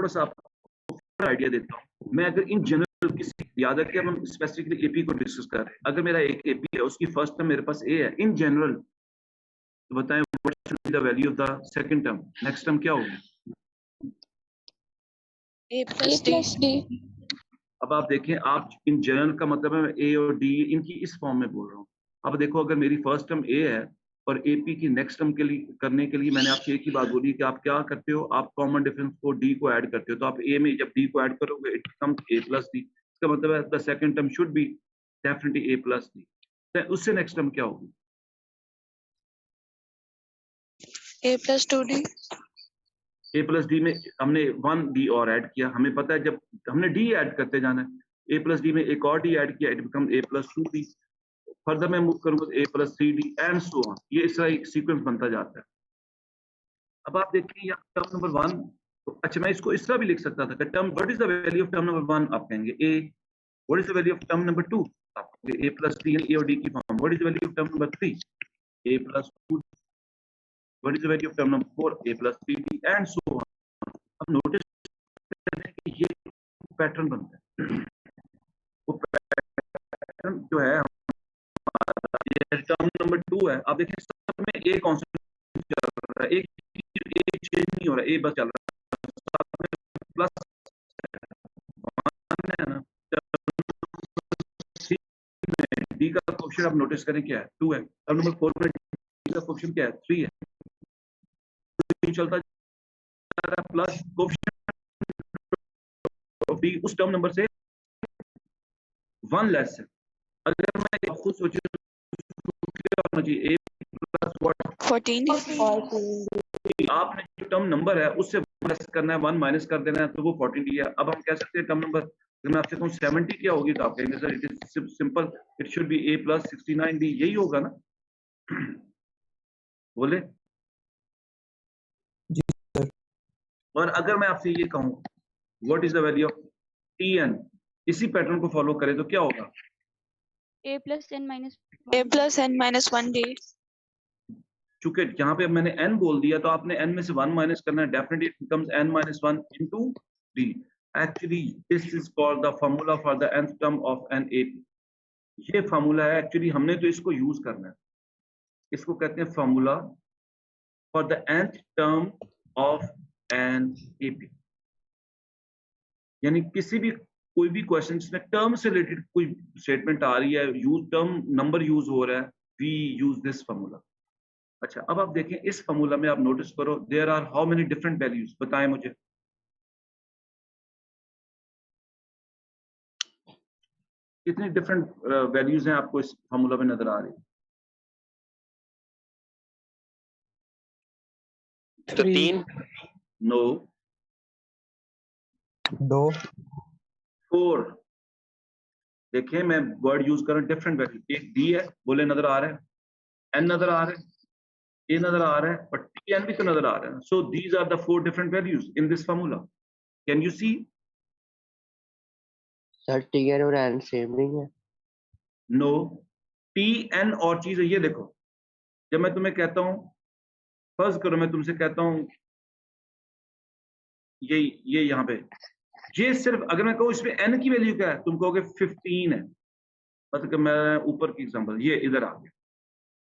थोड़ा सा आपको आइडिया देता हूँ। मैं अगर इन जनरल किसी याद रखिए हम स्पेसिफिकली एपी को डिस्कस कर रहे हैं। अगर मेरा एक एपी है, उसकी फर्स्ट टर्म मेरे पास ए है, इन जनरल तो बताएं what should be the value of the second term? Next term क्या होगी? a plus d। अब आप देखें, आप इन जनरल का मतलब है ए और डी इनकी इस फॉर्म में बोल रहा हूँ। अब देखो अगर मेरी फर्स्ट टर्म ए है और एपी की नेक्स्ट टर्म के लिए करने के लिए मैंने आपसे एक ही बात बोली कि आप क्या करते हो, आप कॉमन डिफरेंस को डी को ऐड करते हो। तो आप ए में जब डी को ऐड करोगे it becomes a plus D. इसका मतलब है the second term should be definitely A plus D. उससे नेक्स्ट टर्म क्या होगी? a plus 2d। A plus D में हमने वन डी और ऐड किया। हमें पता है जब हमने डी ऐड करते जाना है, ए प्लस डी में एक और डी ऐड किया, it become a plus two d. Further मैं मूव करूंगा a plus three d and so on. ये इस तरह एक सीक्वेंस बनता जाता है। अब आप देखिए यहाँ टर्म नंबर वन, तो अच्छा मैं इसको इस तरह भी लिख सकता था कि term what is the value of term number one, आप कहेंगे a. What is the value of term number two, आप कहेंगे ए प्लस डी, ए और डी की form. What is the value of term number three, a plus two. What is the value of term number four, a plus three d and so on. अब notice करें कि ये pattern बनता है। वो pattern जो है टर्म नंबर टू है, आप देखिए सब में ए कांस्टेंट चल रहा है, एक चेंज नहीं हो रहा है, ए बस चल रहा है, प्लस है ना। डी का कोएफिशिएंट आप नोटिस करें क्या है, 2 है। टर्म नंबर 4 में डी का कोएफिशिएंट क्या है, 3 है। तो चलता जा रहा है प्लस कोएफिशिएंट ऑफ डी उस टर्म नंबर से 1 लेस है। अगर मैं खुद सोचूं क्या होना चाहिए, ए प्लस व्हाट 14। आपने जो टर्म नंबर है उससे प्लस करना है, 1 माइनस कर देना है, तो वो 14 डी है। अब हम कह सकते हैं टर्म नंबर, अगर मैं आपसे कहूँ 70 क्या होगी, तो आप कहेंगे sir it is simple, it should be A plus 69 D. यही होगा ना? बोले। जी सर। और अगर मैं आपसे ये कहूँ what is the value of T N, इसी पैटर्न को फॉलो करें तो क्या होगा? a plus n minus a plus n minus 1d। चूंकि यहाँ पे मैंने n बोल दिया तो आपने n में से 1 माइनस करना है, definitely it becomes n minus 1 into d। Actually this is called the formula for the nth term of N AP. ये फार्मूला है, एक्चुअली हमने तो इसको यूज करना है। इसको कहते हैं formula for the nth term of N AP. यानी किसी भी कोई भी क्वेश्चन जिसमें टर्म से रिलेटेड कोई स्टेटमेंट आ रही है, यूज टर्म नंबर यूज हो रहा है, वी यूज दिस फार्मूला। अच्छा अब आप देखें इस फार्मूला में, आप नोटिस करो there are how many different values, बताएं मुझे। कितनी डिफरेंट वैल्यूज हैं आपको इस फार्मूला में नजर आ रही? तो 3, नो, 2, 4। देखें मैं वर्ड यूज कर रहा हूं डिफरेंट वैल्यू। एक डी है, बोले नजर आ रहा है, एन नजर आ रहा है, ए नजर आ रहा है, और टी एन भी तो नजर आ रहा है। So these are the 4 different values in this formula. Can you see? Sir T N और एन सेम नहीं है? नो, टी एन और चीज है। ये देखो, जब मैं तुम्हें कहता हूं, फर्ज करो मैं तुमसे कहता हूं ये यहाँ पे, ये सिर्फ अगर मैं कहूँ इसमें एन की वैल्यू क्या है, तुम कहोगे 15 है। मतलब मैं ऊपर की एग्जांपल ये इधर आ गया,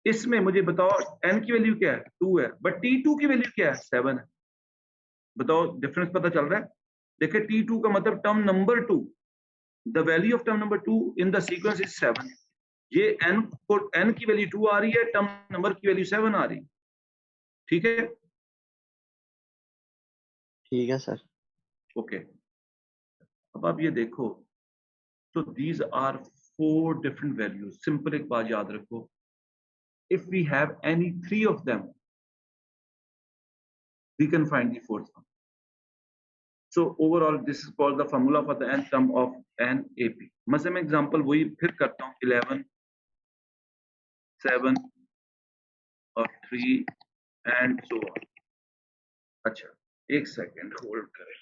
इसमें मुझे बताओ एन की वैल्यू क्या है, 2 है, बट T2 की वैल्यू क्या है, 7 है। बताओ डिफरेंस पता चल रहा है? देखिए T2 का मतलब term number 2, the value of term number 2 in the sequence is 7। ये एन को एन की वैल्यू 2 आ रही है, टर्म नंबर की वैल्यू 7 आ रही है। ठीक है? ठीक है सर। ओके, अब आप ये देखो, तो these are 4 different values. Simple एक बात याद रखो, if we have any 3 of them, we can find the fourth one. So overall this is called the formula for the nth term of an AP. मसलन मैं example वही फिर करता हूँ, 11, 7 और 3 and so on. अच्छा एक सेकेंड होल्ड करें।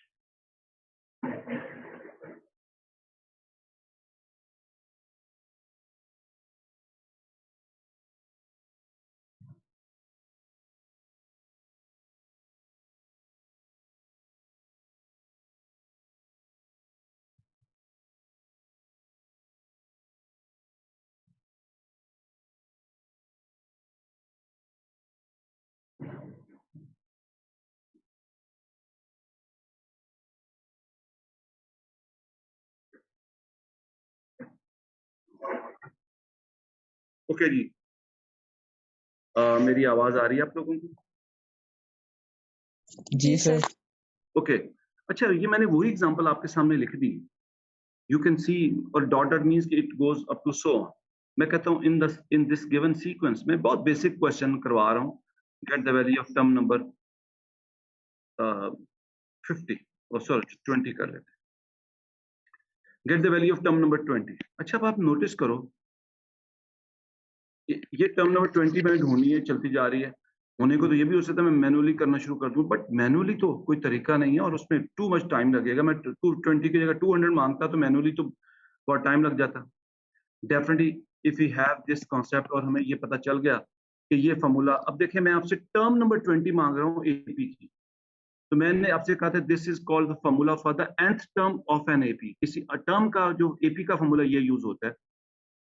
ओके जी, मेरी आवाज आ रही है आप लोगों को? जी सर। ओके अच्छा, ये मैंने वही एग्जांपल आपके सामने लिख दी। यू कैन सी, और डॉटेड मींस कि it goes up to so on. मैं कहता हूँ इन दिस गिवन सीक्वेंस में बहुत बेसिक क्वेश्चन करवा रहा हूँ। Get the value of term number 50 और सॉरी 20 कर लेते हैं। Get the value of term number 20। अच्छा, अब आप नोटिस करो ये टर्म नंबर 20 मैंने ढूंढनी है, चलती जा रही है। होने को तो ये भी हो सकता है मैं मैनुअली करना शुरू कर दूं, बट मैनुअली तो कोई तरीका नहीं है और उसमें टू मच टाइम लगेगा। मैं 220 की जगह 200 मांगता तो मैनुअली तो बहुत टाइम लग जाता। Definitely if you have this concept और हमें ये पता चल गया कि ये फॉर्मूला, अब देखिए मैं आपसे टर्म नंबर 20 मांग रहा हूँ एपी की, तो मैंने आपसे कहा था this is called the formula for the nth term of N AP. किसी टर्म का जो एपी का फॉर्मूला ये यूज होता है।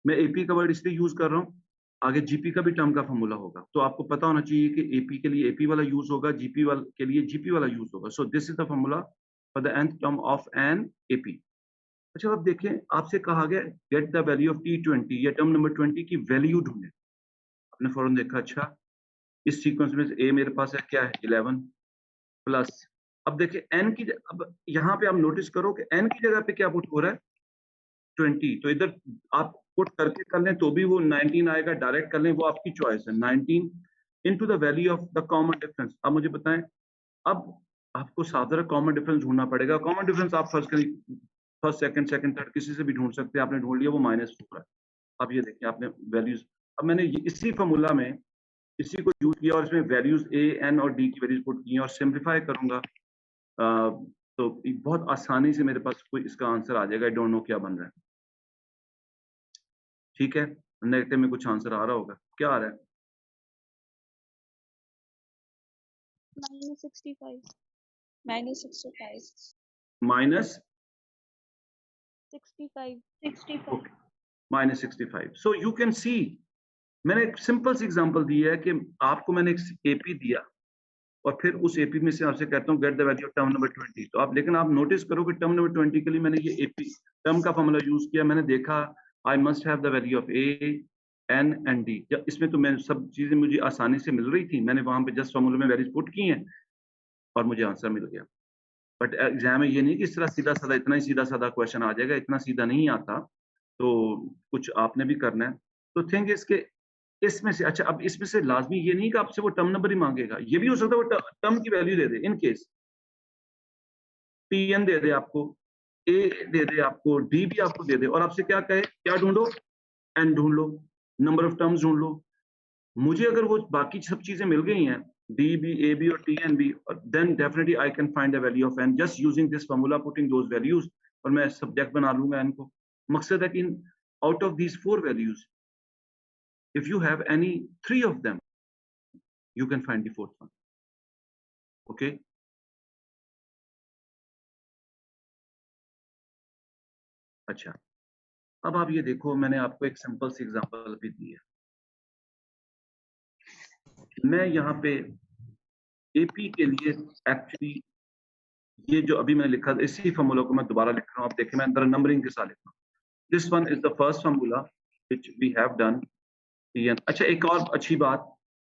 मैं एपी का वर्ड इसलिए यूज कर रहा हूँ, आगे जीपी का भी टर्म का फॉर्मूला होगा, तो आपको पता होना चाहिए कि एपी के लिए एपी वाला यूज होगा, जीपी वाला के लिए जीपी वाला यूज होगा। So this is the formula for the nth term of N AP. अच्छा, अब देखें आपसे कहा गया get the value of T20 या टर्म नंबर 20 की वैल्यू ढूंढे। आपने फौरन देखा अच्छा इस सीक्वेंस में से ए मेरे पास है क्या है 11 प्लस, अब देखिए n की, अब यहाँ पे आप नोटिस करो कि n की जगह पे क्या पुट हो रहा है 20, तो इधर आप पुट करके कर लें तो भी वो 19 आएगा, डायरेक्ट कर लें वो आपकी चॉइस है। 19 into the value of the common difference. अब मुझे बताएं, अब आपको साफ जरा कॉमन डिफरेंस ढूंढना पड़ेगा। कॉमन डिफरेंस आप फर्स्ट करें, फर्स्ट सेकंड सेकंड थर्ड किसी से भी ढूंढ सकते हैं। आपने ढूंढ लिया वो -4 है। अब ये देखिए आपने वैल्यूज, अब मैंने इसी फॉर्मूला में इसी को यूज किया और इसमें वैल्यूज ए एन और डी की वैल्यूज पुट की और सिंप्लीफाई करूंगा तो बहुत आसानी से मेरे पास कोई इसका आंसर आ जाएगा। आई डोंट नो क्या बन रहा है, ठीक है। नेगेटिव में कुछ आंसर आ रहा होगा, क्या आ रहा है? -65 -65 माइनस -65 -65। सो यू कैन सी मैंने एक सिंपल सी एग्जांपल दी है कि आपको मैंने एक एपी दिया और फिर उस एपी में से आपसे कहता हूँ get the value of term number 20। तो आप लेकिन आप नोटिस करो कि टर्म नंबर 20 के लिए मैंने ये एपी टर्म का फॉर्मूला यूज किया। मैंने देखा I must have the value of A N and D. इसमें तो मैं सब चीजें मुझे आसानी से मिल रही थी, मैंने वहां पे जस्ट फॉर्मूले में वैल्यूज पुट की हैं और मुझे आंसर मिल गया। बट एग्जाम में ये नहीं कि इस तरह सीधा साधा, इतना ही सीधा साधा क्वेश्चन आ जाएगा, इतना सीधा नहीं आता। तो कुछ आपने भी करना है। तो थिंक इसके इसमें से, अच्छा अब इसमें से लाजमी ये नहीं कि आपसे वो टर्म नंबर ही मांगेगा, ये भी हो सकता है वो टर्म की वैल्यू दे दे। इन केस टीएन दे दे आपको, ए दे दे आपको, डी भी आपको दे दे और आपसे क्या कहे, क्या ढूंढो, एन ढूंढ लो, नंबर ऑफ टर्म्स ढूंढ लो। मुझे अगर वो बाकी सब चीजें मिल गई हैं डी बी ए बी और T N B, then definitely I can find the value of N just using this formula putting those values, और मैं सब्जेक्ट बना लूंगा एन को। मकसद है कि out of these 4 values if you have any 3 of them you can find the 4th one, okay। अच्छा, अब आप ये देखो मैंने आपको एक सिंपल सी एग्जांपल भी दी है। मैं यहाँ पे एपी के लिए एक्चुअली ये जो अभी मैंने लिखा इसी फॉर्मूला को मैं दोबारा लिख रहा हूँ। आप देखिए मैं अंदर नंबरिंग के साथ लिख रहा हूँ। This one is the first formula which we have done. अच्छा, एक और अच्छी बात,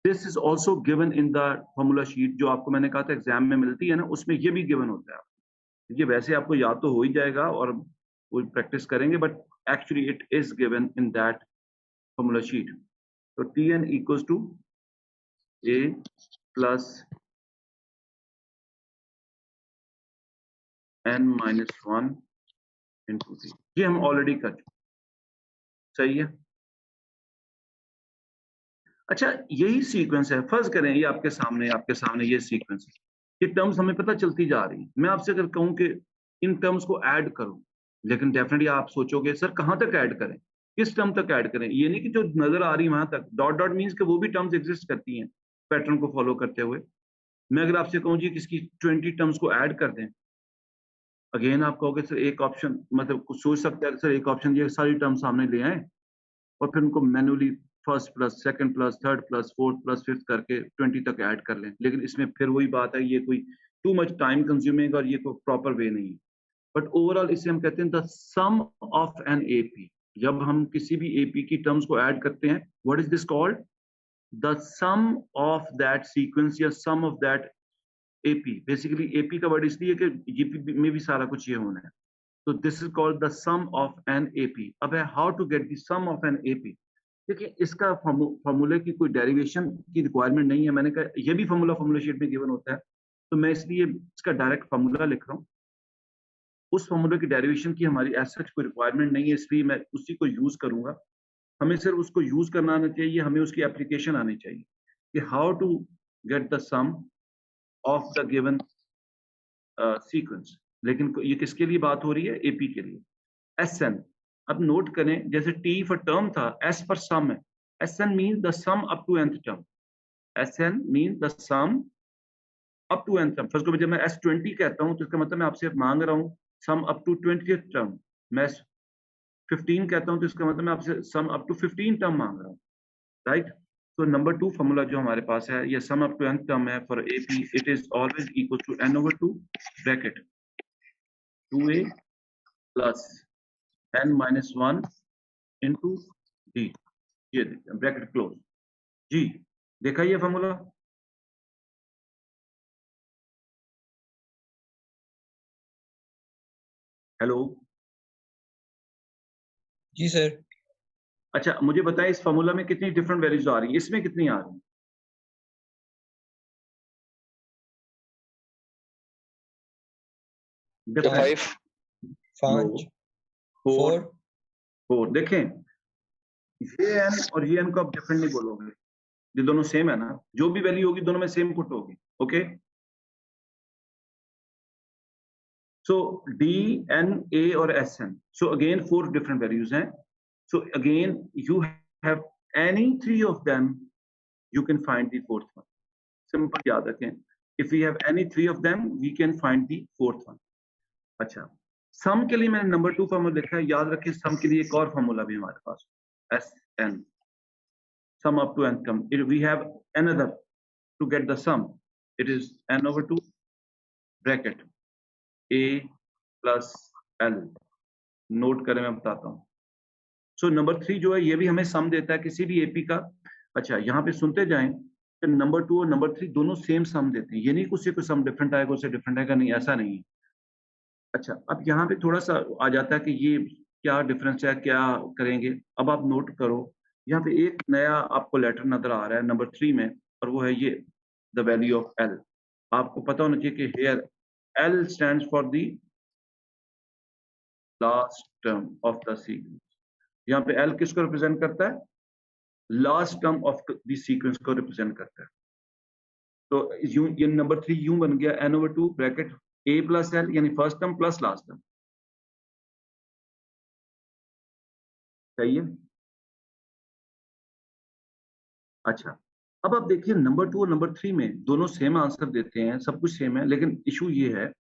this is also given in the formula sheet जो आपको मैंने कहा था एग्जाम में मिलती है ना, उसमें ये भी गिवन होता है। ये वैसे आपको याद तो हो ही जाएगा और वो प्रैक्टिस करेंगे, but actually it is given in that formula sheet. तो Tn equals to A plus n-1 into D. ये हम ऑलरेडी कर चुके, सही है। अच्छा, यही सीक्वेंस है, फर्ज करें ये आपके सामने ये सीक्वेंस है, ये टर्म्स हमें पता चलती जा रही है। मैं आपसे अगर कहूं कि इन टर्म्स को ऐड करो, लेकिन डेफिनेटली आप सोचोगे सर कहां तक ऐड करें, किस टर्म तक ऐड करें। ये नहीं कि जो नजर आ रही है वहां तक, डॉट डॉट मींस कि वो भी टर्म्स एग्जिस्ट करती हैं पैटर्न को फॉलो करते हुए। मैं अगर आपसे कहूं जी किसकी 20 टर्म्स को ऐड कर दें, अगेन आप कहोगे सर एक ऑप्शन, मतलब कुछ सोच सकते हैं सर एक ऑप्शन ये सारी टर्म सामने ले आए और फिर उनको manually first plus second plus third plus fourth plus fifth करके 20 तक ऐड कर लें। लेकिन इसमें फिर वही बात है, ये कोई टू मच टाइम कंज्यूमिंग और ये कोई प्रॉपर वे नहीं है। बट ओवरऑल इसे हम कहते हैं the sum of N AP. जब हम किसी भी एपी की टर्म्स को ऐड करते हैं, what is this called? The sum of that sequence या sum of that AP. Basically AP का वर्ड इसलिए कि जीपी में भी सारा कुछ ये होना है। तो this is called the sum of N AP. अब है how to get the sum of N AP. देखिए इसका फॉर्मूले की कोई डेरिवेशन की रिक्वायरमेंट नहीं है। मैंने कहा ये भी फॉर्मूला शीट में गिवन होता है, तो मैं इसलिए इसका डायरेक्ट फॉर्मूला लिख रहा हूँ। उस फॉर्मूले की डेरिवेशन की हमारी ऐसा कोई रिक्वायरमेंट नहीं है, इसलिए मैं उसी को यूज करूंगा। हमें सिर्फ उसको यूज करना आना चाहिए, हमें उसकी एप्लीकेशन आनी चाहिए कि how to get the sum of the given sequence. लेकिन ये किसके लिए बात हो रही है? एपी के लिए। एस एन, अब नोट करें, जैसे टी फॉर टर्म था, एस फॉर सम है। S N mean the sum up to nth term. S N mean the sum up to nth term. First को जब मैं S20 कहता हूं तो इसका मतलब मैं आपसे मांग रहा हूं सम अप टू 20th टर्म। मैं 15 कहता हूं तो इसका मतलब मैं आपसे सम अप टू 15 टर्म मांग रहा हूं, राइट? तो नंबर 2 फॉर्मूला जो हमारे पास है, ये sum up to nth term है for AP. It is always equal to n/2 bracket 2a plus n-1 into D. ये ब्रैकेट क्लोज। जी, देखा ये फॉर्मूला? हेलो, जी सर। अच्छा मुझे बताएं इस फॉर्मूला में कितनी डिफरेंट वैल्यूज आ रही है, इसमें कितनी आ रही है? Five, no, 4 4। देखें ये एन और ये एन को आप डिफरेंट नहीं बोलोगे, ये दोनों सेम है ना। जो भी वैल्यू होगी दोनों में सेम पुट होगी। Okay, so d n a और s n, so again 4 different values हैं। So again you have any 3 of them, you can find the fourth one. Simple याद रखें, if we have any 3 of them we can find the fourth one. अच्छा, सम के लिए मैंने number 2 formula लिखा है, याद रखें सम के लिए एक और फॉर्मूला भी हमारे पास, s n, sum up to n term. we have another to get the sum, it is n/2 bracket a plus l। Note करें, मैं बताता हूँ। सो नंबर 3 जो है ये भी हमें सम देता है किसी भी एपी का। अच्छा, यहाँ पे सुनते जाएं, नंबर 2 और नंबर 3 दोनों सेम सम देते हैं। ये नहीं कुछ से कोई सम डिफरेंट आएगा, उससे डिफरेंट आएगा, नहीं, ऐसा नहीं है। अच्छा, अब यहाँ पे थोड़ा सा आ जाता है कि ये क्या डिफरेंस है, क्या करेंगे। अब आप नोट करो, यहाँ पे एक नया आपको लेटर नजर आ रहा है नंबर 3 में, और वो है ये द वैल्यू ऑफ एल। आपको पता होना चाहिए कि here L stands for the last term of the sequence. यहाँ पे एल किसको रिप्रेजेंट करता है? Last term of the sequence को रिप्रेजेंट करता है। तो ये नंबर 3 यूं बन गया n/2 bracket a plus l, यानी first term plus last term. सही है? अच्छा, अब आप देखिए नंबर 2 और नंबर 3 में दोनों सेम आंसर देते हैं, सब कुछ सेम है, लेकिन इशू ये है,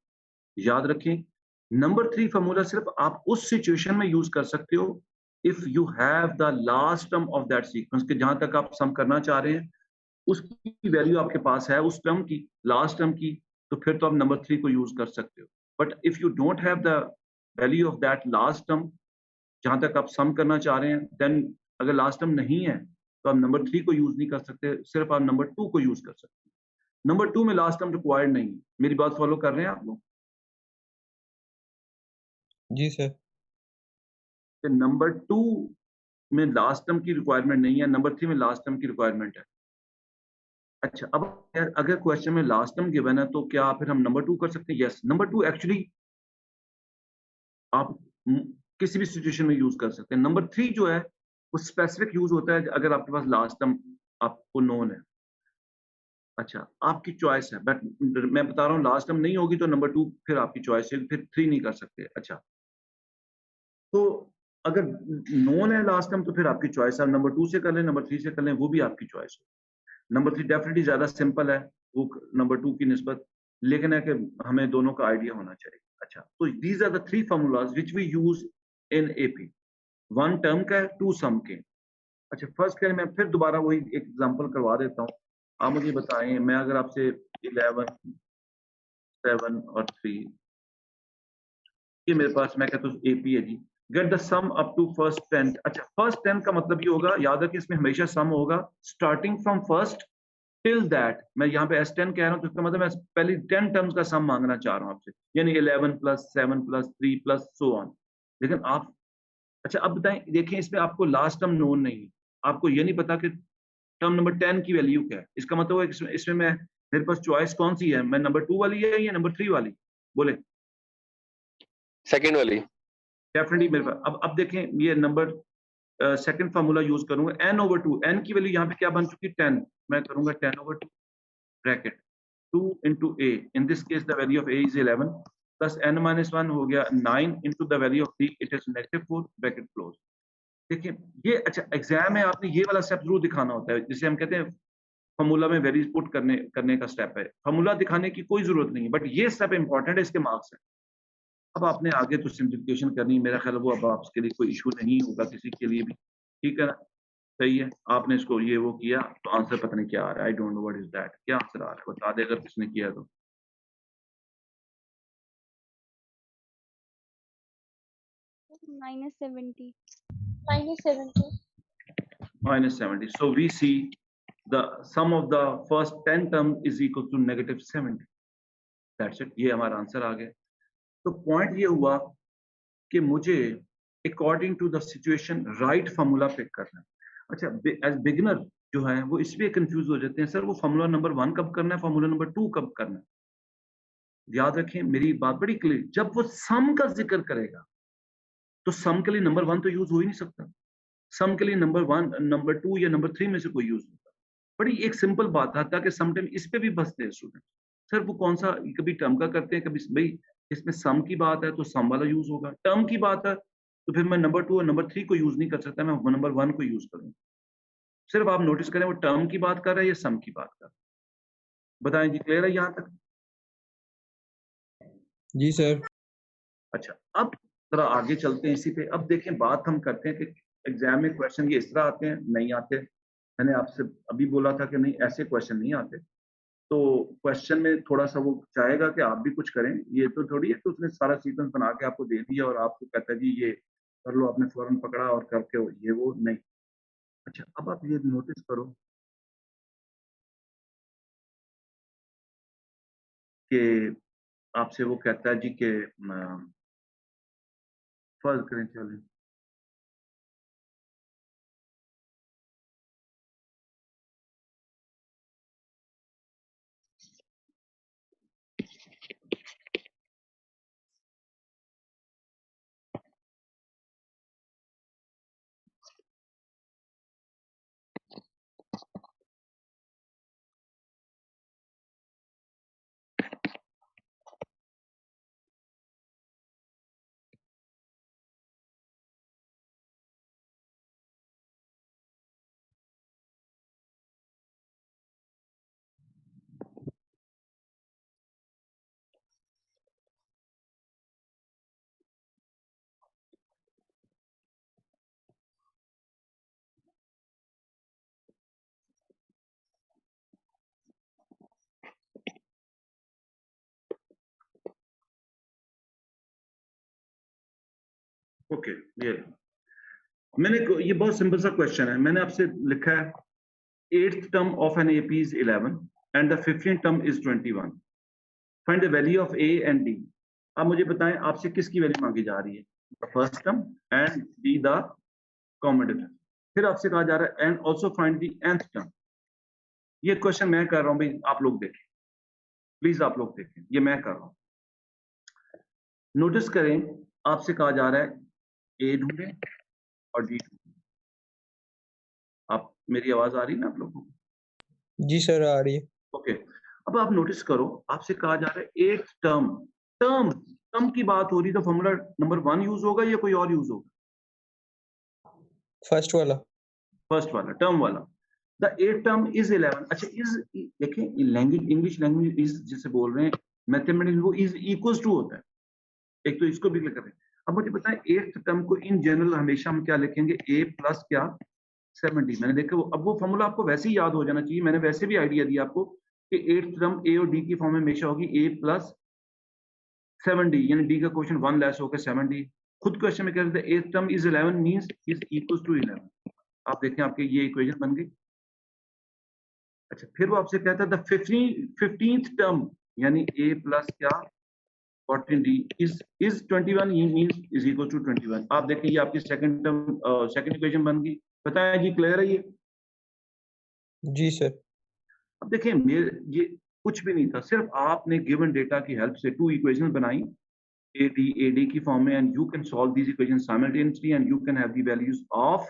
याद रखें नंबर 3 फॉर्मूला सिर्फ आप उस सिचुएशन में यूज कर सकते हो if you have the last term of that sequence, के जहां तक आप सम करना चाह रहे हैं उसकी वैल्यू आपके पास है, उस टर्म की, लास्ट टर्म की, तो फिर तो आप नंबर 3 को यूज कर सकते हो। But if you don't have the value of that last term जहां तक आप सम करना चाह रहे हैं, देन अगर लास्ट टर्म नहीं है तो आप नंबर 3 को यूज नहीं कर सकते, सिर्फ आप नंबर 2 को यूज कर सकते हैं। नंबर 2 में लास्ट टर्म रिक्वायर्ड नहीं है। मेरी बात फॉलो कर रहे हैं आप लोग? जी सर। नंबर 2 में लास्ट टर्म की रिक्वायरमेंट नहीं है, नंबर 3 में लास्ट टर्म की रिक्वायरमेंट है। अच्छा, अब अगर क्वेश्चन में लास्ट टर्म गिवन है तो क्या फिर हम नंबर 2 कर सकते हैं? यस, नंबर 2 एक्चुअली आप किसी भी सिचुएशन में यूज कर सकते हैं। नंबर 3 जो है वो स्पेसिफिक यूज होता है अगर आपके पास लास्ट टर्म आपको नोन है। अच्छा, आपकी चॉइस है, बट मैं बता रहा हूँ लास्ट टर्म नहीं होगी तो नंबर 2 फिर आपकी चॉइस है, फिर 3 नहीं कर सकते। अच्छा, तो अगर नोन है लास्ट टर्म तो फिर आपकी चॉइस है, नंबर 2 से कर लें, नंबर 3 से कर लें, वो भी आपकी चॉइस है। नंबर 3 डेफिनेटली ज्यादा सिंपल है वो नंबर 2 की निस्बत, लेकिन है कि हमें दोनों का आइडिया होना चाहिए। अच्छा, तो these are the 3 formulas which we use in AP, 1 term का है, 2 सम के। अच्छा, फर्स्ट के मैं फिर दोबारा वही एक एग्जांपल करवा देता हूँ। आप मुझे बताएं, मैं अगर आपसे 11, 7 और 3, ये मेरे पास मैं कहता हूँ एपी है जी, get the sum up to first 10। अच्छा, फर्स्ट 10 का मतलब ये होगा, याद रखिए इसमें हमेशा सम होगा starting from first till that. मैं यहाँ पे S10 कह रहा हूँ तो इसका मतलब मैं पहले 10 टर्म्स का सम मांगना चाह रहा हूँ आपसे, यानी 11 plus 7 plus 3 plus so on. लेकिन आप, अच्छा अब बताएं, देखें इसमें आपको लास्ट टर्म नोन नहीं है, आपको ये नहीं पता कि टर्म नंबर 10 की वैल्यू क्या है। इसका मतलब है इसमें मैं, मेरे पास चॉइस कौन सी है, मैं नंबर 2 वाली है या नंबर 3 वाली, बोले। सेकंड वाली। डेफिनेटली मेरे पास, अब देखें ये नंबर सेकंड फार्मूला यूज करूंगा, n/2, n की वैल्यू यहाँ पे क्या बन चुकी है 10, मैं करूंगा 10/2 bracket 2 into a, in this case the value of a is 11 plus n-1 हो गया 9 into the value of b, it is -4 bracket close. देखिए ये, अच्छा एग्जाम में आपने ये वाला स्टेप जरूर दिखाना होता है, जिसे हम कहते हैं फार्मूला में वैल्यूज पुट करने का स्टेप है। फार्मूला दिखाने की कोई जरूरत नहीं है, बट ये स्टेप इंपॉर्टेंट है, इसके मार्क्स है। अब आपने आगे तो सिंप्लीफिकेशन करनी है, मेरा ख्याल है वो अब आपके लिए कोई इशू नहीं होगा किसी के लिए भी, ठीक है ना, सही है। आपने इसको ये वो किया तो आंसर पता नहीं क्या आ रहा है, I don't know what is that, क्या आंसर आ रहा है बता दे अगर किसने किया तो। -70. -70. -70, so we see the sum of the first 10 term is equal to -70, that's it, ये हमारा आंसर आ गया। तो पॉइंट ये हुआ कि मुझे according to the situation right formula pick करना है। अच्छा, एज बिगिनर जो है वो इसलिए कंफ्यूज हो जाते हैं, सर वो फार्मूला नंबर 1 कब करना है, फार्मूला नंबर 2 कब करना है। याद रखें मेरी बात बड़ी क्लियर, जब वो सम का जिक्र करेगा तो सम के लिए नंबर 1 तो यूज हो ही नहीं सकता, सम के लिए नंबर 1, नंबर 2 या नंबर 3 में से कोई यूज नहीं होता। बड़ी एक सिंपल बात है, ताकि समटाइम इस पे भी बसते हैं स्टूडेंट, सर वो कौन सा, कभी टर्म का करते हैं, कभी भाई इसमें सम की बात है तो सम वाला यूज होगा, टर्म की बात है तो फिर मैं नंबर 2 और नंबर 3 को यूज नहीं कर सकता, मैं नंबर 1 को यूज करूंगा। सिर्फ आप नोटिस करें वो टर्म की बात कर रहा है या सम की बात कर रहा है, बताएं जी, क्लियर है यहाँ तक? जी सर। अच्छा, अब जरा आगे चलते हैं इसी पे। अब देखें बात हम करते हैं कि एग्जाम में क्वेश्चन ये इस तरह आते हैं, नहीं आते। मैंने आपसे अभी बोला था कि नहीं ऐसे क्वेश्चन नहीं आते, तो क्वेश्चन में थोड़ा सा वो चाहेगा कि आप भी कुछ करें, ये तो थोड़ी है कि उसने सारा सीक्वेंस बना के आपको दे दिया और आपको कहता है जी ये कर लो, आपने फौरन पकड़ा और करके ये वो नहीं। अच्छा, अब आप ये नोटिस करो कि आपसे वो कहता है जी कि फर्ज करें, चलें ओके। ये बहुत सिंपल सा क्वेश्चन है, मैंने आपसे लिखा है 8th term of an AP is 11 and the 15th term is 21, find the value of A and D। अब मुझे बताएं आपसे किसकी वैल्यू मांगी जा रही है, the first term and B the common difference। फिर आपसे कहा जा रहा है and also find the nth term। ये क्वेश्चन मैं कर रहा हूं भाई, आप लोग देखें प्लीज, आप लोग देखें, ये मैं कर रहा हूं। नोटिस करें आपसे कहा जा रहा है A ढूंढें और D ढूंढें। आप, मेरी आवाज आ रही है ना आप लोगों को? जी सर आ रही है। ओके, अब आप नोटिस करो आपसे कहा जा रहा है 8th टर्म, टर्म की बात हो रही, तो फॉर्मूला नंबर 1 यूज होगा या कोई और यूज होगा? फर्स्ट वाला टर्म वाला। The 8th term is 11। अच्छा, इज देखें लैंग्वेज, इंग्लिश लैंग्वेज इज जिसे बोल रहे हैं, मैथमेटिक्स वो इज इक्वल्स टू होता है, एक तो इसको भी क्लियर करें। अब मुझे बताएं 8th टर्म को इन जनरल हमेशा हम क्या लिखेंगे, a प्लस क्या 70। मैंने देखा वो, अब वो फॉर्मूला आपको वैसे ही याद हो जाना चाहिए, मैंने वैसे भी आइडिया दिया आपको कि 8th टर्म a और d की फॉर्म में हमेशा होगी a प्लस 70, यानी d का क्वेश्चन 1 लेस होकर 70, खुद क्वेश्चन में कह रहे थे 8th term is 11 means is equal to 11। आप देखें आपके ये इक्वेशन बन गई। अच्छा, फिर वो आपसे कहता है द 15th टर्म यानी a प्लस क्या 14d is 21 means is equal to 21। आप देखें ये आपकी सेकंड टर्म सेकंड इक्वेशन बन गई। बताएं जी, क्लियर है ये? जी सर। अब देखें मेरे ये कुछ भी नहीं था, सिर्फ आपने गिवन डेटा की हेल्प से 2 इक्वेशन बनाई AD की फॉर्म में, and you can solve these equation simultaneously and you can have the values of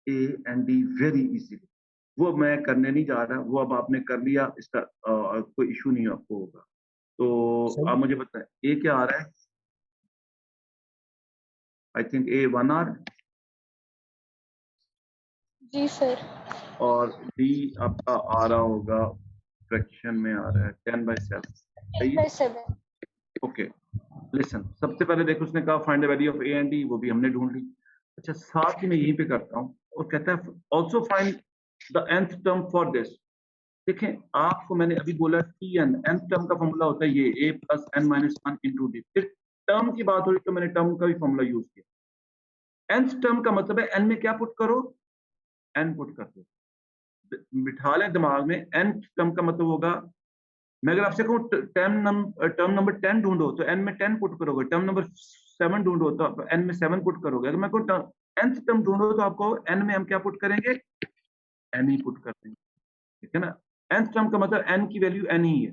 A and D very easily. वो मैं करने नहीं जा रहा, वो अब आपने कर लिया, इसका कोई इशू नहीं आपको होगा। तो आप मुझे बताएं A क्या आ रहा है? I think A 1 R G sir. और D आपका आ रहा होगा, फ्रैक्शन में आ रहा है 10/7। सही है? 8/7। ओके, लिसन, सबसे पहले देखो उसने कहा find the value of A and D, वो भी हमने ढूंढ ली। अच्छा, साथ ही मैं यहीं पे करता हूँ और कहता है also find the nth term for this. देखें आपको मैंने अभी बोला nth टर्म का फॉर्मूला होता है ये A plus n-1 into D. फिर टर्म की बात हो रही तो मैंने टर्म का भी फॉर्मूला यूज किया। nth टर्म का मतलब है n में क्या पुट करो, n पुट कर दो। बिठा लें दिमाग में, nth टर्म का मतलब होगा, मैं अगर आपसे कहूँ टर्म नंबर 10 ढूंढो तो n में 10 पुट करोगे, टर्म नंबर 7 ढूंढो तो आप n में 7 पुट करोगे। अगर मैं कहूँ nth टर्म ढूंढो तो आपको n में हम क्या पुट करेंगे, n ही पुट कर देंगे, ठीक है ना। nth टर्म का मतलब n की वैल्यू n ही है।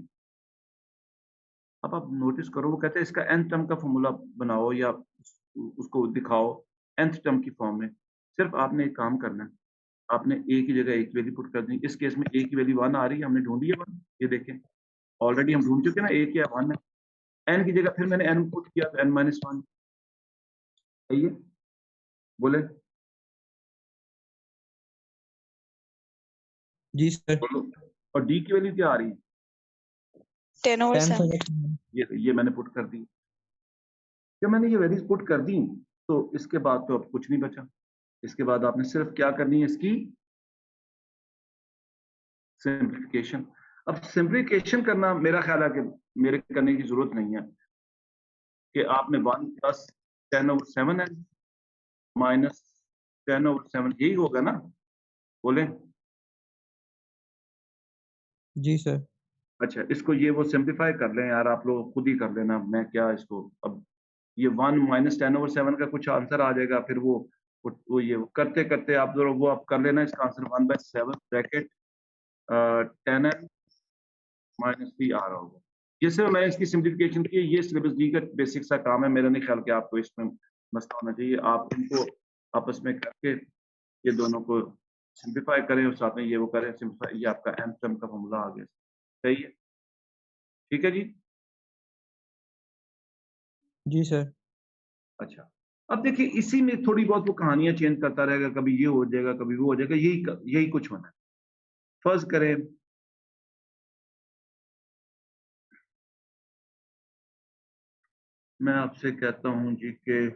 अब आप नोटिस करो, वो कहते हैं इसका nth टर्म का फॉर्मूला बनाओ या उसको दिखाओ nth टर्म की फॉर्म में। सिर्फ आपने एक काम करना है, आपने a की जगह एक वैल्यू पुट कर दी। इस केस में a की वैल्यू 1 आ रही है, हमने ढूंढी है 1, ये देखें ऑलरेडी हम ढूंढ चुके हैं ना, a क्या 1 है। n की जगह फिर मैंने n पुट किया तो n-1। सही है? बोले जी सर। बोलो। और d की वैल्यू क्या आ रही है? 10/7। ये मैंने पुट कर दी। जब मैंने ये वैल्यूज पुट कर दी तो इसके बाद तो अब कुछ नहीं बचा। इसके बाद आपने सिर्फ क्या करनी है, इसकी सिंप्लीफिकेशन। अब सिंप्लीफिकेशन करना मेरा ख्याल है कि मेरे करने की जरूरत नहीं है, कि आपने 1 प्लस 10/7 है माइनस 10/7, यही होगा ना? बोले। जी सर। अच्छा, इसको ये वो सिंप्लीफाई कर लें यार, आप लोग खुद ही कर लेना, मैं क्या इसको अब ये 1 माइनस 10/7 का कुछ आंसर आ जाएगा, फिर वो ये करते करते आप जरा वो आप कर लेना, इसका आंसर 1/7 ब्रैकेट 10n माइनस 3 आ रहा होगा। ये सिर्फ मैंने इसकी सिंप्लीफिकेशन की है, ये सिलेबस डी का बेसिक सा काम है, मेरा नहीं ख्याल कि आपको इसमें मसला होना चाहिए। आप इनको आपस में करके ये दोनों को सिंप्लीफाई करें और साथ में ये वो करें सिंप्लीफाई, ये आपका nth टर्म का फॉर्मूला आ गया। सही है? ठीक है जी। जी सर। अच्छा, अब देखिए इसी में थोड़ी बहुत वो कहानियां चेंज करता रहेगा, कभी ये हो जाएगा कभी वो हो जाएगा, यही कुछ होना है। फर्ज करें मैं आपसे कहता हूं जी कि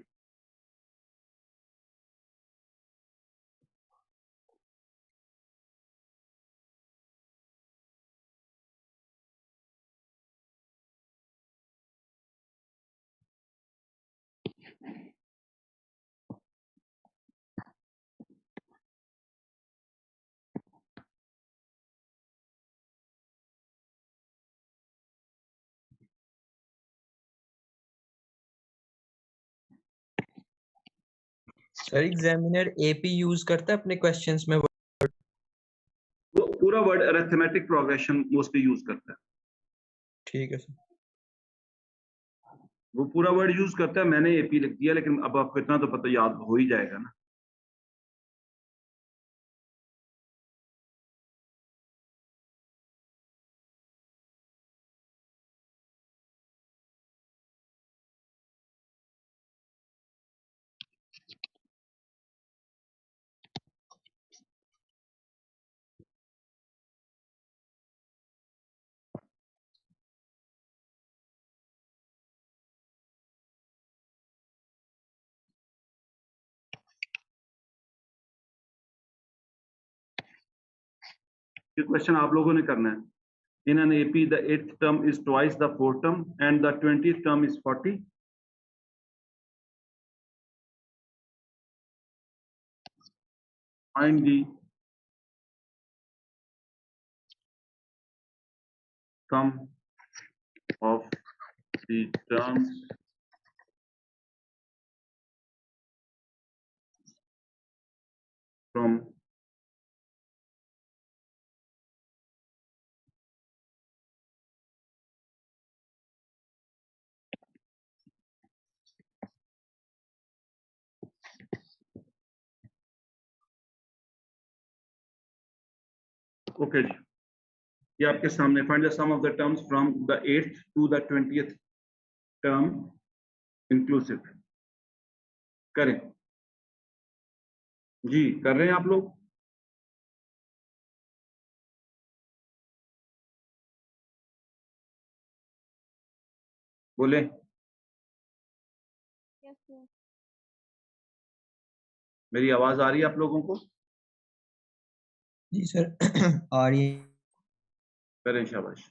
सर एग्जामिनर एपी यूज करता है अपने क्वेश्चंस में? वो पूरा word arithmetic progression mostly use करता है। ठीक है सर। वो पूरा वर्ड यूज करता है, मैंने एपी लिख दिया, लेकिन अब आपको इतना तो पता याद हो ही जाएगा ना। ये क्वेश्चन आप लोगों ने करना है। In an AP, the 8th term is twice the 4th term and the 20th term is 40. find the sum of the terms from okay जी, ये आपके सामने find the sum of the terms from the 8th to the 20th term inclusive. करें जी, कर रहे हैं आप लोग? बोले Yes, sir. मेरी आवाज आ रही है आप लोगों को? जी सर आ रही है। करें, शाबाश।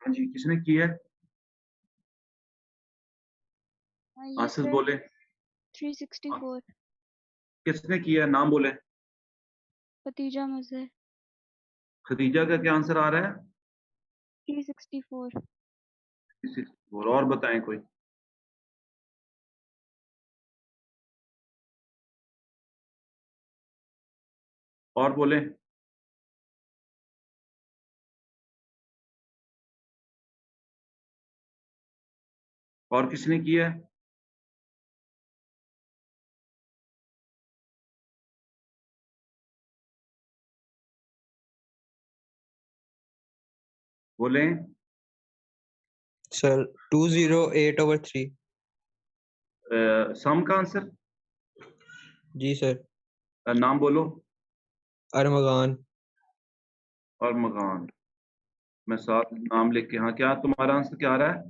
हाँ जी, किसने की है? Yes, Asif sir. बोले। 364. किसने किया है? नाम बोले। Khatija Mazhar. खदीजा का क्या आंसर आ रहा है? 364. और बताएं कोई। और बोले। और किसने किया है? बोले। सर 208/3। सम का आंसर जी सर। नाम बोलो। अरमगान। और मकान, मैं साथ नाम लिख के, हाँ क्या तुम्हारा आंसर क्या आ रहा है?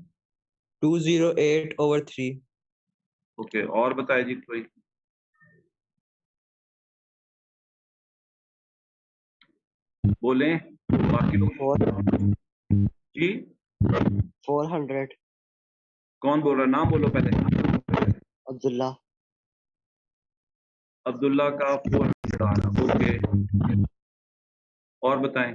208/3। ओके, और बताए जी कोई? बोले बाकी लोग जी। 400। कौन बोल रहा है? नाम बोलो पहले। अब्दुल्ला। अब्दुल्ला का 400 आ रहा। ओके, और बताएं।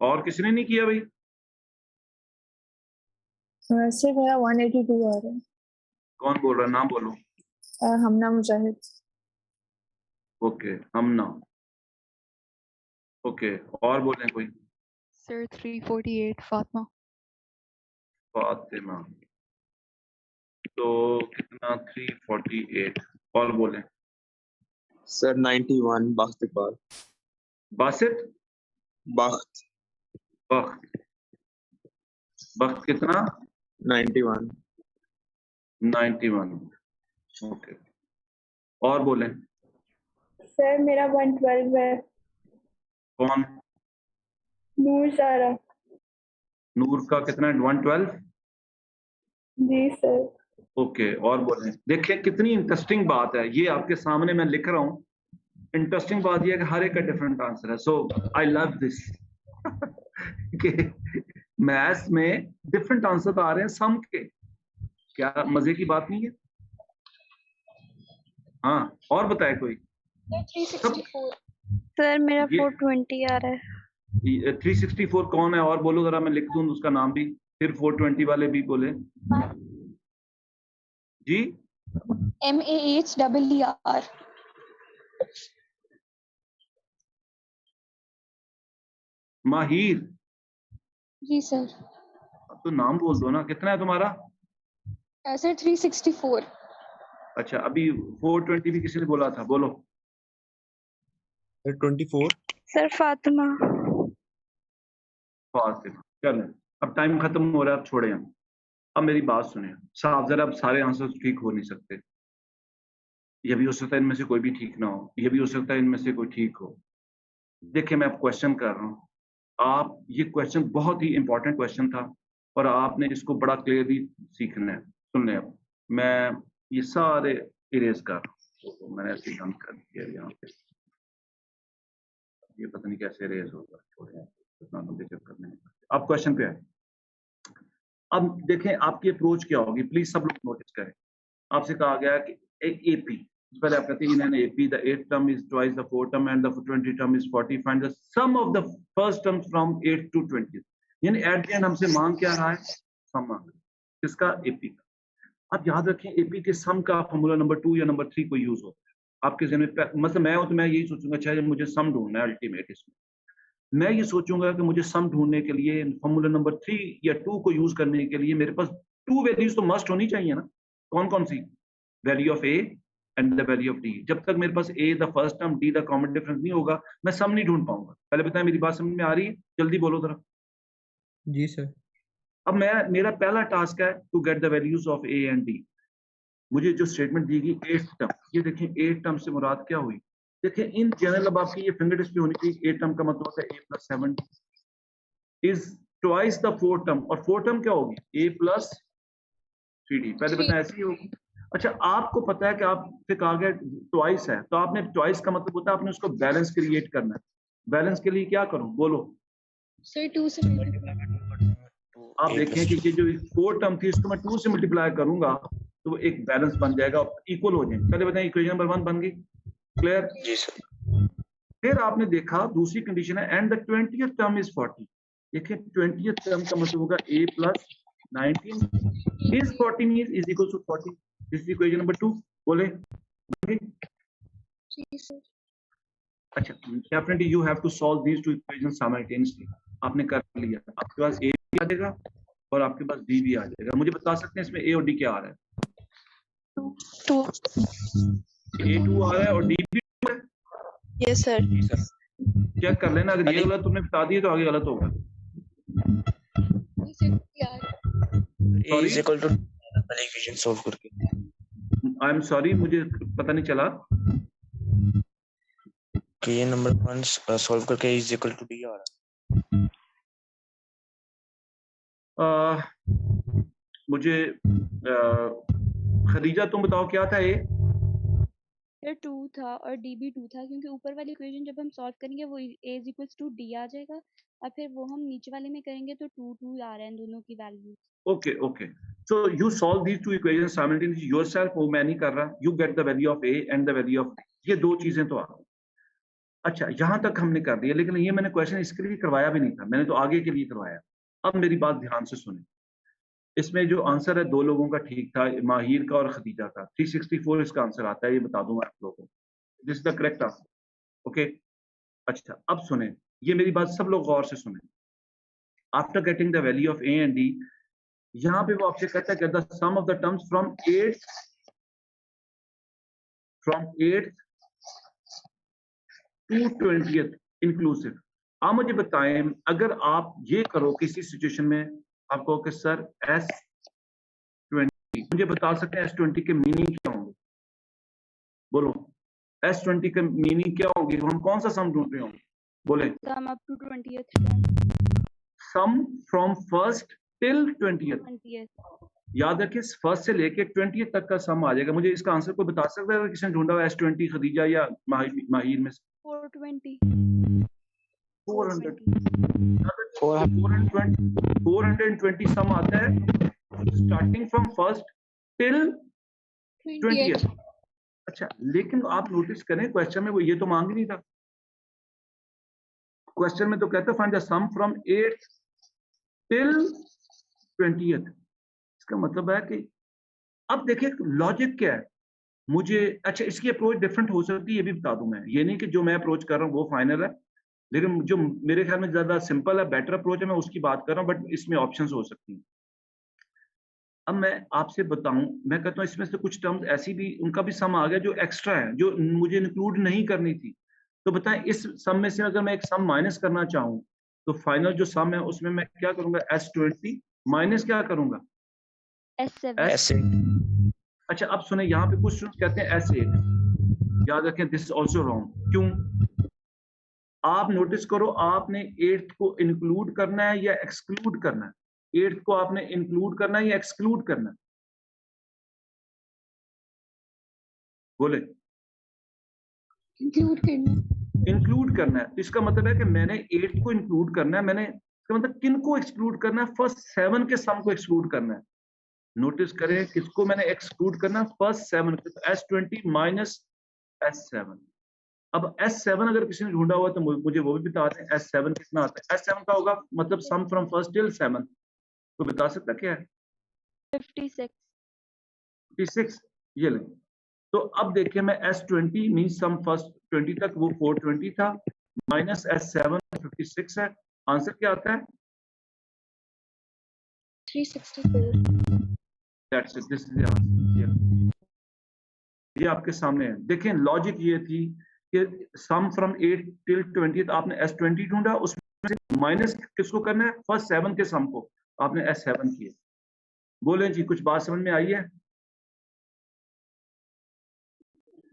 और किसी ने नहीं किया भाई? सर मेरा 182 आ रहा है। कौन बोल रहा है? नाम बोलो। हमना मुजाहिद। ओके, हमना। ओके, और बोलें कोई? Sir, 348, Fatma. फातिमा। तो कितना? 348। और बोलें। सर 91 बख्त इकबाल। बासित। बख्त बख्त। बख्त कितना? 91। 91। ओके, और बोलें। सर मेरा 112 है। कौन? नूर सारा। नूर का कितना है? 112। जी सर। ओके, और बोलें। देखिए कितनी इंटरेस्टिंग बात है, ये आपके सामने मैं लिख रहा हूँ। इंटरेस्टिंग बात ये है कि हर एक का डिफरेंट आंसर है। सो आई लव दिस कि मैथ्स में डिफरेंट आंसर आ रहे हैं सम के। क्या मजे की बात नहीं है? हाँ, और बताए कोई? 364। सर मेरा ये 420 आ रहा है। 364 कौन है? और बोलो जरा, मैं लिख दूं उसका नाम भी। फिर 420 वाले भी बोले जी। MAHEER। माहिर। जी सर। अब तो नाम बोल दो ना। कितना है तुम्हारा? सर 364। अच्छा, अभी 420 भी किसी ने बोला था, बोलो। सर 24। सर फातिमा। फातिमा। चलो, अब टाइम खत्म हो रहा है, अब छोड़े हम। अब मेरी बात सुने साहब जरा, अब सारे आंसर ठीक हो नहीं सकते। ये भी हो सकता है इनमें से कोई भी ठीक ना हो, ये भी हो सकता है इनमें से कोई ठीक हो। देखिए मैं अब क्वेश्चन कर रहा हूँ, आप ये क्वेश्चन बहुत ही इंपॉर्टेंट क्वेश्चन था और आपने इसको बड़ा क्लियरली सीखना है। सुन लें, अब मैं ये सारे इरेज कर रहा हूँ। तो मैंने ऐसे काम कर दिया यहाँ पे, ये पता नहीं कैसे इरेज होगा। छोड़े, इतना लंबे चक्कर में। अब क्वेश्चन पे है। अब देखें आपकी अप्रोच क्या होगी, प्लीज सब लोग नोटिस करें। आपसे कहा गया कि एपी, पहले आप कहते हैं AP the 8th term is twice the 4th term and the 20th term is 40, find the sum of the first terms from 8 to 20। यानी एट द एंड हमसे मांग क्या रहा है? सम मांग। किसका? एपी का। अब याद रखें एपी के सम का फॉर्मूला नंबर 2 या नंबर 3 को यूज होता है आपके जहन में। मतलब मैं हूं तो मैं यही सोचूंगा, चाहे मुझे सम ढूंढना है अल्टीमेट, इसमें मैं ये सोचूंगा कि मुझे सम ढूंढने के लिए फॉर्मूला नंबर 3 या 2 को यूज करने के लिए मेरे पास 2 वैल्यूज तो मस्ट होनी चाहिए ना। कौन कौन सी? Value of A and the value of d. जब तक मेरे पास a the first term d the common difference नहीं होगा, मैं सम नहीं ढूंढ पाऊंगा। पहले बताएं, मेरी बात समझ में आ रही है? जल्दी बोलो जरा। जी सर। अब मेरा पहला टास्क है to get the values of A and D. मुझे जो स्टेटमेंट दी गई 8th टर्म, ये देखें 8th टर्म से मुराद क्या हुई? देखिए इन जनरल अब आपकी ये फिंगर टिप्स पे होनी चाहिए। 8th टर्म का मतलब होता है a + 7 is twice the 4th term, और 4th टर्म क्या होगी? a + 3d। पहले बताएं ऐसे ही होगी। अच्छा, आपको पता है कि आपसे कहा गया ट्वाइस है, तो आपने ट्वाइस का मतलब होता है आपने उसको बैलेंस क्रिएट करना है। बैलेंस के लिए क्या करूं? बोलो। सर 2 से आप देखें कि ये जो 4th टर्म थी इसको मैं 2 से मल्टीप्लाई करूंगा तो वो एक बैलेंस बन जाएगा, इक्वल हो जाएंगे। पहले बताएं, इक्वेशन नंबर 1 बन गई। क्लियर? जी सर। फिर आपने देखा दूसरी कंडीशन है and the 20th term is 40। देखिए 20th टर्म का मतलब होगा a + 19 is 14 is equal to 40। This is equation number 2। बोले। अच्छा, definitely you have to solve these two equations simultaneously. आपने कर लिया, आपके पास a भी आ जाएगा और आपके पास b भी आ जाएगा। मुझे बता सकते हैं इसमें a और d क्या आ रहा है? 2। a2 आ रहा है और d भी। Yes, sir. चेक कर लेना, अगर ये गलत तुमने बता दिए तो आगे गलत होगा। A is equal to पहले इक्वेशन सॉल्व करके। आई एम सॉरी, मुझे पता नहीं चला कि ये नंबर 1 सॉल्व करके A is equal to D आ रहा है। मुझे खदीजा तुम बताओ क्या था ये? सर 2 था और D भी 2 था, क्योंकि ऊपर वाली इक्वेशन जब हम सॉल्व करेंगे वो A is equals to D आ जाएगा, और फिर वो हम नीचे वाले में करेंगे तो 2 2 आ रहे हैं दोनों की values. Okay, okay. So you solve these two equations simultaneously yourself. वो मैं नहीं कर रहा. You get the value of A and the value of D. ये दो चीजें तो आ गई। अच्छा, यहाँ तक हमने कर दिया, लेकिन ये मैंने क्वेश्चन इसके लिए करवाया भी नहीं था, मैंने तो आगे के लिए करवाया। अब मेरी बात ध्यान से सुने। इसमें जो आंसर है दो लोगों का ठीक था, माहिर का और खदीजा का। 364 इसका आंसर आता है, ये बता दूंगा आप लोगों को। This is the correct answer. Okay, अच्छा अब सुने, ये मेरी बात सब लोग गौर से सुने। After getting the value of A and D, यहाँ पे वो आपसे कहता है कि the sum of the terms from 8th to 20th inclusive. आप मुझे बताएं, अगर आप ये करो किसी सिचुएशन में, आप कहो कि सर S20, मुझे बता सकते हैं S20 के मीनिंग क्या होंगे? बोलो, S20 के मीनिंग क्या होगी? हम कौन सा सम ढूंढ रहे होंगे? बोले। Sum up to 20th term. Sum from first till 20th। याद रखिए, फर्स्ट से लेके 20th तक का सम आ जाएगा। मुझे इसका आंसर कोई बता सकता है किसने ढूंढा हुआ S20? खदीजा या माहिर में से? 420 420 सम आता है starting from first till 20th। अच्छा, लेकिन आप नोटिस करें क्वेश्चन में वो ये तो मांग ही नहीं था। क्वेश्चन में तो कहता find the sum from 8th till 20th। इसका मतलब है कि अब देखिए लॉजिक क्या है। मुझे अच्छा, इसकी अप्रोच डिफरेंट हो सकती है, ये भी बता दूं मैं। ये नहीं कि जो मैं अप्रोच कर रहा हूँ वो फाइनल है, लेकिन जो मेरे ख्याल में ज्यादा सिंपल है, बेटर अप्रोच है, मैं उसकी बात कर रहा हूँ, बट इसमें ऑप्शंस हो सकती हैं। अब मैं आपसे बताऊं, मैं कहता हूँ इसमें से कुछ टर्म्स ऐसी भी, उनका भी सम आ गया जो एक्स्ट्रा है, जो मुझे इंक्लूड नहीं करनी थी। तो बताएं, इस सम में से अगर मैं एक सम माइनस करना चाहूँ तो फाइनल जो सम है उसमें मैं क्या करूंगा? S20 माइनस क्या करूंगा? S7। अच्छा, अब सुने, यहाँ पे कुछ स्टूडेंट्स कहते हैं S8। याद रखें, दिस इज ऑल्सो रॉन्ग। क्यों? आप नोटिस करो, आपने 8th को इंक्लूड करना है या एक्सक्लूड करना है? 8th को आपने इंक्लूड करना है या एक्सक्लूड करना है? बोले। इंक्लूड करना। इंक्लूड करना है। तो इसका मतलब है कि मैंने 8th को इंक्लूड करना है। मैंने, इसका मतलब किन को एक्सक्लूड करना है? फर्स्ट 7 के सम को एक्सक्लूड करना है। नोटिस करें, किसको मैंने एक्सक्लूड करना? फर्स्ट 7 के। तो S20 माइनस S7। अब S7 अगर किसी ने ढूंढा हुआ तो मुझे वो भी बता दें। S7 कितना आता है? S7 का होगा मतलब सम फ्रॉम फर्स्ट टिल 7। तो बता सकता क्या है? 56। ये ले। तो अब देखिए, मैं S20 मीन सम फर्स्ट 20 तक, वो 420 था, माइनस S7 56 है। आंसर क्या आता है? 364। That's it. This is the answer. ये आपके सामने है। देखें, लॉजिक ये थी कि सम फ्रॉम 8 टिल 20 आपने S20 ढूंढा, उसमें से माइनस किसको करना है? फर्स्ट 7 के सम को आपने S7 किए। बोले जी, कुछ बात समझ में आई है?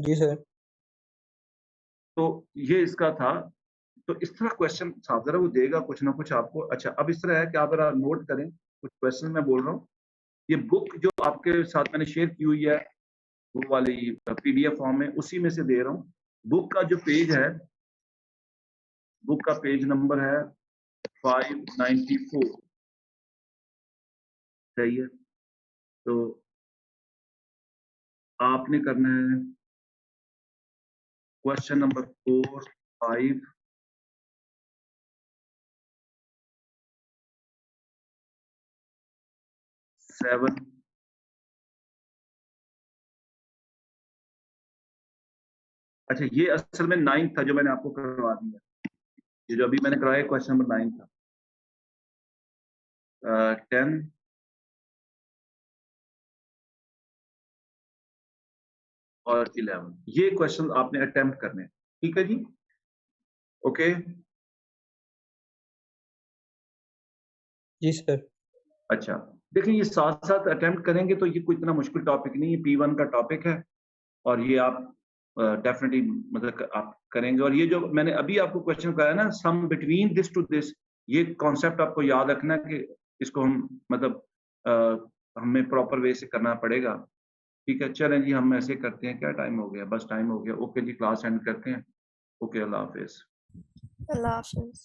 जी सर। तो ये इसका था। तो इस तरह क्वेश्चन साहब जरा वो देगा कुछ ना कुछ आपको। अच्छा, अब इस तरह है कि आप जरा नोट करें कुछ क्वेश्चन मैं बोल रहा हूँ। ये बुक जो आपके साथ मैंने शेयर की हुई है, वो वाली PDF फॉर्म में, उसी में से दे रहा हूँ। बुक का जो पेज है, बुक का पेज नंबर है 594। सही है? तो आपने करना है क्वेश्चन नंबर 4, 5, 7, अच्छा ये असल में 9 था जो मैंने आपको करवा दिया। ये जो अभी मैंने कराया क्वेश्चन नंबर 9 था। 10 और 11 ये क्वेश्चन आपने अटेम्प्ट करने हैं। ठीक है जी? ओके जी सर। अच्छा, देखिए ये साथ साथ अटेम्प्ट करेंगे तो ये कोई इतना मुश्किल टॉपिक नहीं है, P1 का टॉपिक है और ये आप डेफिनेटली मतलब आप करेंगे। और ये जो मैंने अभी आपको क्वेश्चन कराया ना, सम बिटवीन दिस टू दिस, ये कॉन्सेप्ट आपको याद रखना कि इसको हम मतलब हमें प्रॉपर वे से करना पड़ेगा। ठीक है, चलें जी हम ऐसे करते हैं। क्या टाइम हो गया? बस टाइम हो गया। ओके जी, क्लास एंड करते हैं। ओके, अल्लाह हाफिज। Allah Hafiz.